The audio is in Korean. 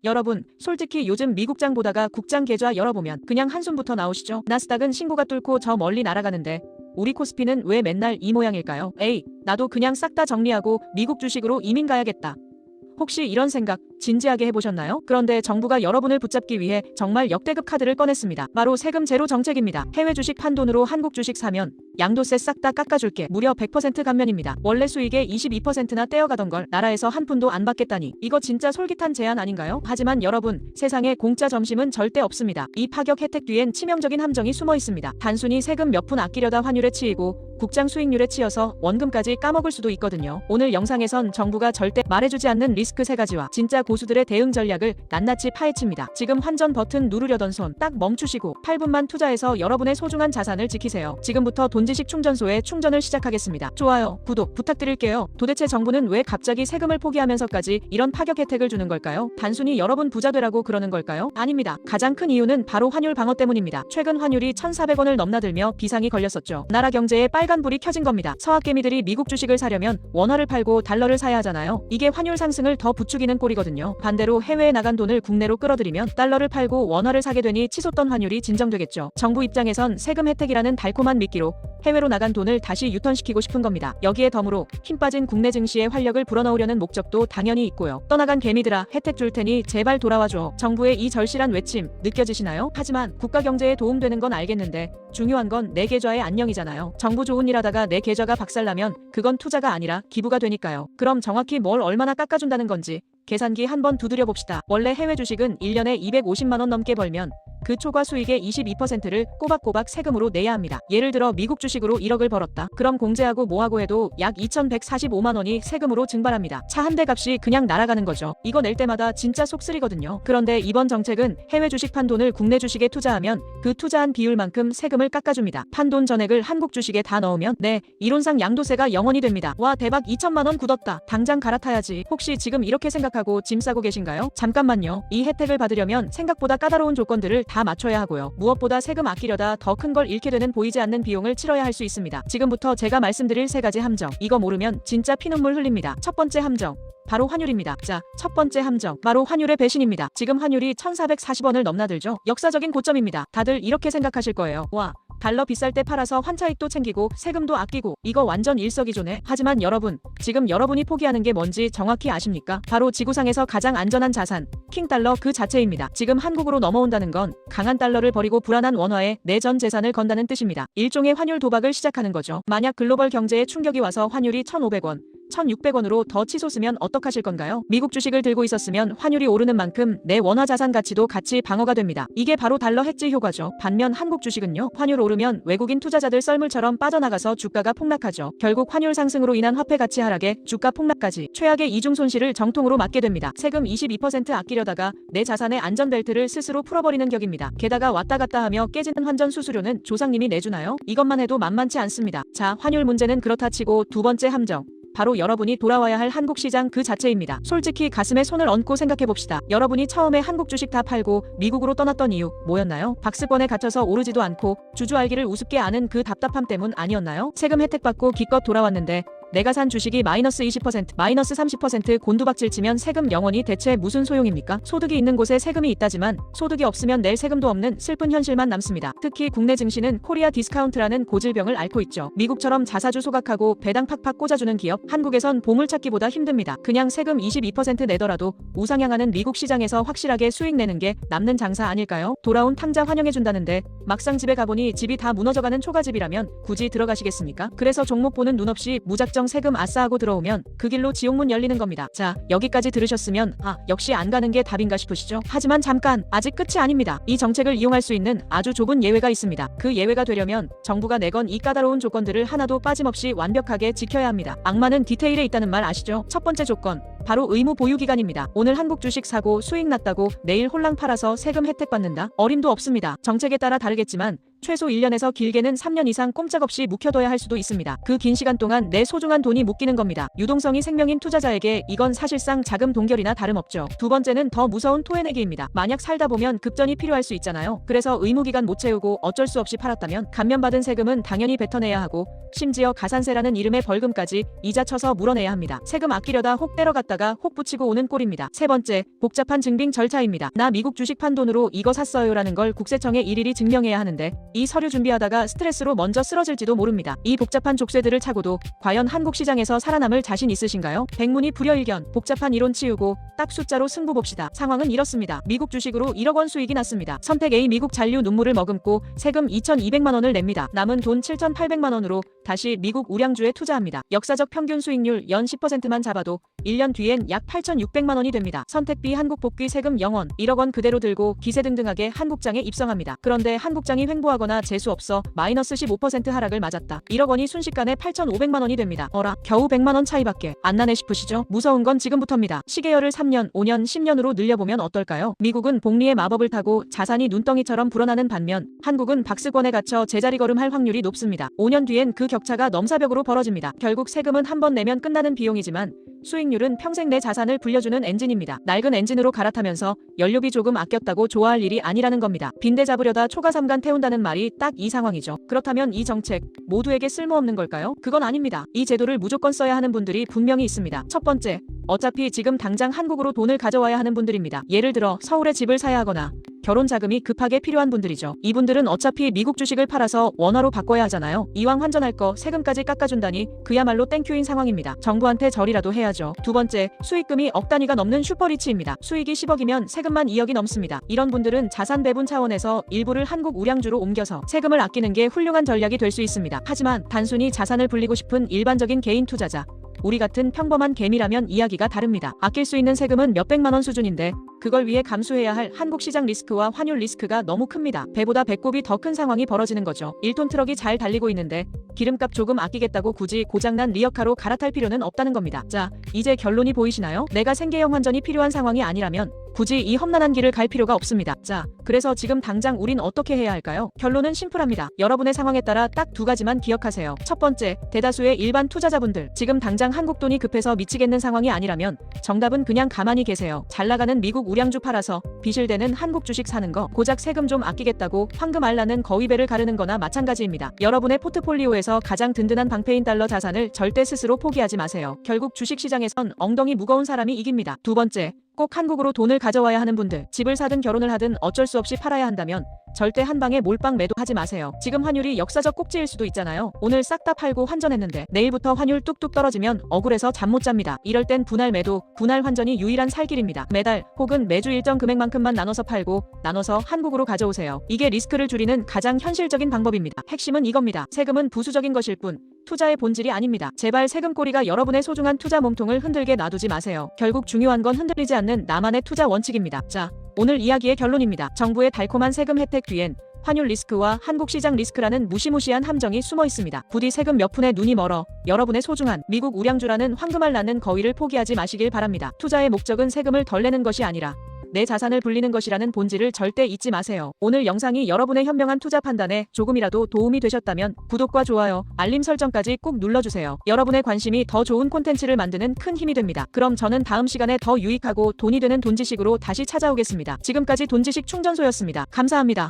여러분, 솔직히 요즘 미국장 보다가 국장 계좌 열어보면 그냥 한숨부터 나오시죠? 나스닥은 신고가 뚫고 저 멀리 날아가는데 우리 코스피는 왜 맨날 이 모양일까요? 에이, 나도 그냥 싹 다 정리하고 미국 주식으로 이민 가야겠다. 혹시 이런 생각 진지하게 해보셨나요? 그런데 정부가 여러분을 붙잡기 위해 정말 역대급 카드를 꺼냈습니다. 바로 세금 제로 정책입니다. 해외 주식 판 돈으로 한국 주식 사면 양도세 싹 다 깎아줄게. 무려 100% 감면입니다. 원래 수익의 22%나 떼어가던 걸 나라에서 한 푼도 안 받겠다니 이거 진짜 솔깃한 제안 아닌가요? 하지만 여러분, 세상에 공짜 점심은 절대 없습니다. 이 파격 혜택 뒤엔 치명적인 함정이 숨어 있습니다. 단순히 세금 몇 푼 아끼려다 환율에 치이고 국장 수익률에 치여서 원금까지 까먹을 수도 있거든요. 오늘 영상에선 정부가 절대 말해주지 않는 리스크 3가지와 진짜 고수들의 대응 전략을 낱낱이 파헤칩니다. 지금 환전 버튼 누르려던 손 딱 멈추시고 8분만 투자해서 여러분의 소중한 자산을 지키세요. 지금부터 돈지식 충전소에 충전을 시작하겠습니다. 좋아요, 구독 부탁드릴게요. 도대체 정부는 왜 갑자기 세금을 포기하면서까지 이런 파격 혜택을 주는 걸까요? 단순히 여러분 부자 되라고 그러는 걸까요? 아닙니다. 가장 큰 이유는 바로 환율 방어 때문입니다. 최근 환율이 1,400원을 넘나들며 비상이 걸렸었죠. 나라 경제에 빨간불이 켜진 겁니다. 서학개미들이 미국 주식을 사려면 원화를 팔고 달러를 사야 하잖아요. 이게 환율 상승을 더 부추기는 꼴이거든요. 반대로 해외에 나간 돈을 국내로 끌어들이면 달러를 팔고 원화를 사게 되니 치솟던 환율이 진정되겠죠. 정부 입장에선 세금 혜택이라는 달콤한 미끼로 해외로 나간 돈을 다시 유턴시키고 싶은 겁니다. 여기에 덤으로 힘 빠진 국내 증시의 활력을 불어넣으려는 목적도 당연히 있고요. 떠나간 개미들아, 혜택 줄 테니 제발 돌아와줘. 정부의 이 절실한 외침 느껴지시나요? 하지만 국가 경제에 도움되는 건 알겠는데 중요한 건 내 계좌의 안녕이잖아요. 정부 좋은 일 하다가 내 계좌가 박살나면 그건 투자가 아니라 기부가 되니까요. 그럼 정확히 뭘 얼마나 깎아준다는 건지 계산기 한번 두드려 봅시다. 원래 해외 주식은 1년에 250만 원 넘게 벌면 그 초과 수익의 22%를 꼬박꼬박 세금으로 내야 합니다. 예를 들어 미국 주식으로 1억을 벌었다. 그럼 공제하고 뭐하고 해도 약 2,145만 원이 세금으로 증발합니다. 차 한 대 값이 그냥 날아가는 거죠. 이거 낼 때마다 진짜 속쓰리거든요. 그런데 이번 정책은 해외 주식 판 돈을 국내 주식에 투자하면 그 투자한 비율만큼 세금을 깎아줍니다. 판 돈 전액을 한국 주식에 다 넣으면 이론상 양도세가 0원이 됩니다. 와, 대박, 2천만 원 굳었다. 당장 갈아타야지. 혹시 지금 이렇게 생각하고 짐 싸고 계신가요? 잠깐만요. 이 혜택을 받으려면 생각보다 까다로운 조건들을 다 맞춰야 하고요. 무엇보다 세금 아끼려다 더 큰 걸 잃게 되는 보이지 않는 비용을 치러야 할 수 있습니다. 지금부터 제가 말씀드릴 3가지 함정. 이거 모르면 진짜 피눈물 흘립니다. 첫 번째 함정, 바로 환율입니다. 자, 첫 번째 함정, 바로 환율의 배신입니다. 지금 환율이 1,440원을 넘나들죠. 역사적인 고점입니다. 다들 이렇게 생각하실 거예요. 와, 달러 비쌀 때 팔아서 환차익도 챙기고 세금도 아끼고 이거 완전 일석이조네. 하지만 여러분, 지금 여러분이 포기하는 게 뭔지 정확히 아십니까? 바로 지구상에서 가장 안전한 자산, 킹달러 그 자체입니다. 지금 한국으로 넘어온다는 건 강한 달러를 버리고 불안한 원화에 내 전 재산을 건다는 뜻입니다. 일종의 환율 도박을 시작하는 거죠. 만약 글로벌 경제에 충격이 와서 환율이 1,500원, 1,600원으로 더 치솟으면 어떡하실 건가요? 미국 주식을 들고 있었으면 환율이 오르는 만큼 내 원화 자산 가치도 같이 방어가 됩니다. 이게 바로 달러 해지 효과죠. 반면 한국 주식은요, 환율 오르면 외국인 투자자들 썰물처럼 빠져나가서 주가가 폭락하죠. 결국 환율 상승으로 인한 화폐 가치 하락에 주가 폭락까지 최악의 이중 손실을 정통으로 맞게 됩니다. 세금 22% 아끼려다가 내 자산의 안전벨트를 스스로 풀어버리는 격입니다. 게다가 왔다 갔다 하며 깨지는 환전 수수료는 조상님이 내주나요? 이것만 해도 만만치 않습니다. 자, 환율 문제는 그렇다 치고 두 번째 함정, 바로 여러분이 돌아와야 할 한국 시장 그 자체입니다. 솔직히 가슴에 손을 얹고 생각해봅시다. 여러분이 처음에 한국 주식 다 팔고 미국으로 떠났던 이유 뭐였나요? 박스권에 갇혀서 오르지도 않고 주주알기를 우습게 아는 그 답답함 때문 아니었나요? 세금 혜택 받고 기껏 돌아왔는데 내가 산 주식이 마이너스 20%, 마이너스 30% 곤두박질 치면 세금 0원이 대체 무슨 소용입니까? 소득이 있는 곳에 세금이 있다지만 소득이 없으면 낼 세금도 없는 슬픈 현실만 남습니다. 특히 국내 증시는 코리아 디스카운트라는 고질병을 앓고 있죠. 미국처럼 자사주 소각하고 배당 팍팍 꽂아주는 기업, 한국에선 보물찾기보다 힘듭니다. 그냥 세금 22% 내더라도 우상향하는 미국 시장에서 확실하게 수익 내는 게 남는 장사 아닐까요? 돌아온 탕자 환영해준다는데 막상 집에 가보니 집이 다 무너져가는 초가집이라면 굳이 들어가시겠습니까? 그래서 종목 보는 눈 없이 무작정 세금 아싸하고 들어오면 그 길로 지옥문 열리는 겁니다. 자, 여기까지 들으셨으면 역시 안 가는 게 답인가 싶으시죠? 하지만 잠깐, 아직 끝이 아닙니다. 이 정책을 이용할 수 있는 아주 좁은 예외가 있습니다. 그 예외가 되려면 정부가 내건 이 까다로운 조건들을 하나도 빠짐없이 완벽하게 지켜야 합니다. 악마는 디테일에 있다는 말 아시죠? 첫 번째 조건, 바로 의무 보유 기간입니다. 오늘 한국 주식 사고 수익 났다고 내일 홀랑 팔아서 세금 혜택 받는다? 어림도 없습니다. 정책에 따라 다르겠지만 최소 1년에서 길게는 3년 이상 꼼짝없이 묵혀둬야 할 수도 있습니다. 그 긴 시간 동안 내 소중한 돈이 묶이는 겁니다. 유동성이 생명인 투자자에게 이건 사실상 자금 동결이나 다름없죠. 두 번째는 더 무서운 토해내기입니다. 만약 살다 보면 급전이 필요할 수 있잖아요. 그래서 의무기간 못 채우고 어쩔 수 없이 팔았다면 감면받은 세금은 당연히 뱉어내야 하고 심지어 가산세라는 이름의 벌금까지 이자 쳐서 물어내야 합니다. 세금 아끼려다 혹 때려갔다가 혹 붙이고 오는 꼴입니다. 세 번째, 복잡한 증빙 절차입니다. 나 미국 주식 판 돈으로 이거 샀어요라는 걸 국세청에 일일이 증명해야 하는데 이 서류 준비하다가 스트레스로 먼저 쓰러질지도 모릅니다. 이 복잡한 족쇄들을 차고도 과연 한국 시장에서 살아남을 자신 있으신가요? 백문이 불여일견, 복잡한 이론 치우고 딱 숫자로 승부 봅시다. 상황은 이렇습니다. 미국 주식으로 1억 원 수익이 났습니다. 선택 A, 미국 잔류 눈물을 머금고 세금 2,200만 원을 냅니다. 남은 돈 7,800만 원으로 다시 미국 우량주에 투자합니다. 역사적 평균 수익률 연 10%만 잡아도 1년 뒤엔 약 8,600만 원이 됩니다. 선택 B, 한국 복귀 세금 0원, 1억 원 그대로 들고 기세등등하게 한국장에 입성합니다. 그런데 한국장이 횡보하거나 재수없어 마이너스 15% 하락을 맞았다. 1억 원이 순식간에 8,500만 원이 됩니다. 어라, 겨우 100만 원 차이밖에 안 나네 싶으시죠? 무서운 건 지금부터입니다. 시계열을 3년, 5년, 10년으로 늘려보면 어떨까요? 미국은 복리의 마법을 타고 자산이 눈덩이처럼 불어나는 반면 한국은 박스권에 갇혀 제자리 걸음할 확률이 높습니다. 5년 뒤엔 그 격차가 넘사벽으로 벌어집니다. 결국 세금은 한 번 내면 끝나는 비용이지만 수익률은 평생 내 자산을 불려주는 엔진입니다. 낡은 엔진으로 갈아타면서 연료비 조금 아꼈다고 좋아할 일이 아니라는 겁니다. 빈대 잡으려다 초가삼간 태운다는 말이 딱 이 상황이죠. 그렇다면 이 정책 모두에게 쓸모없는 걸까요? 그건 아닙니다. 이 제도를 무조건 써야 하는 분들이 분명히 있습니다. 첫 번째, 어차피 지금 당장 한국으로 돈을 가져와야 하는 분들입니다. 예를 들어 서울에 집을 사야 하거나 결혼 자금이 급하게 필요한 분들이죠. 이분들은 어차피 미국 주식을 팔아서 원화로 바꿔야 하잖아요. 이왕 환전할 거 세금까지 깎아준다니 그야말로 땡큐인 상황입니다. 정부한테 절이라도 해야죠. 두 번째, 수익금이 억 단위가 넘는 슈퍼리치입니다. 수익이 10억이면 세금만 2억이 넘습니다. 이런 분들은 자산 배분 차원에서 일부를 한국 우량주로 옮겨서 세금을 아끼는 게 훌륭한 전략이 될 수 있습니다. 하지만 단순히 자산을 불리고 싶은 일반적인 개인 투자자, 우리 같은 평범한 개미라면 이야기가 다릅니다. 아낄 수 있는 세금은 몇백만 원 수준인데 그걸 위해 감수해야 할 한국 시장 리스크와 환율 리스크가 너무 큽니다. 배보다 배꼽이 더 큰 상황이 벌어지는 거죠. 1톤 트럭이 잘 달리고 있는데 기름값 조금 아끼겠다고 굳이 고장난 리어카로 갈아탈 필요는 없다는 겁니다. 자, 이제 결론이 보이시나요? 내가 생계형 환전이 필요한 상황이 아니라면 굳이 이 험난한 길을 갈 필요가 없습니다. 자, 그래서 지금 당장 우린 어떻게 해야 할까요? 결론은 심플합니다. 여러분의 상황에 따라 딱 두 가지만 기억하세요. 첫 번째, 대다수의 일반 투자자분들, 지금 당장 한국 돈이 급해서 미치겠는 상황이 아니라면 정답은 그냥 가만히 계세요. 잘 나가는 미국 우량주 팔아서 비실대는 한국 주식 사는 거, 고작 세금 좀 아끼겠다고 황금 알라는 거위배를 가르는 거나 마찬가지입니다. 여러분의 포트폴리오에서 가장 든든한 방패인 달러 자산을 절대 스스로 포기하지 마세요. 결국 주식시장에선 엉덩이 무거운 사람이 이깁니다. 두 번째, 꼭 한국으로 돈을 가져와야 하는 분들, 집을 사든 결혼을 하든 어쩔 수 없이 팔아야 한다면 절대 한 방에 몰빵 매도하지 마세요. 지금 환율이 역사적 꼭지일 수도 있잖아요. 오늘 싹 다 팔고 환전했는데 내일부터 환율 뚝뚝 떨어지면 억울해서 잠 못 잡니다. 이럴 땐 분할 매도, 분할 환전이 유일한 살 길입니다. 매달 혹은 매주 일정 금액만큼만 나눠서 팔고 나눠서 한국으로 가져오세요. 이게 리스크를 줄이는 가장 현실적인 방법입니다. 핵심은 이겁니다. 세금은 부수적인 것일 뿐 투자의 본질이 아닙니다. 제발 세금꼬리가 여러분의 소중한 투자 몸통을 흔들게 놔두지 마세요. 결국 중요한 건 흔들리지 않는 나만의 투자 원칙입니다. 자, 오늘 이야기의 결론입니다. 정부의 달콤한 세금 혜택 뒤엔 환율 리스크와 한국 시장 리스크라는 무시무시한 함정이 숨어 있습니다. 부디 세금 몇 푼에 눈이 멀어 여러분의 소중한 미국 우량주라는 황금알 낳는 거위를 포기하지 마시길 바랍니다. 투자의 목적은 세금을 덜 내는 것이 아니라 내 자산을 불리는 것이라는 본질을 절대 잊지 마세요. 오늘 영상이 여러분의 현명한 투자 판단에 조금이라도 도움이 되셨다면 구독과 좋아요, 알림 설정까지 꼭 눌러주세요. 여러분의 관심이 더 좋은 콘텐츠를 만드는 큰 힘이 됩니다. 그럼 저는 다음 시간에 더 유익하고 돈이 되는 돈지식으로 다시 찾아오겠습니다. 지금까지 돈지식 충전소였습니다. 감사합니다.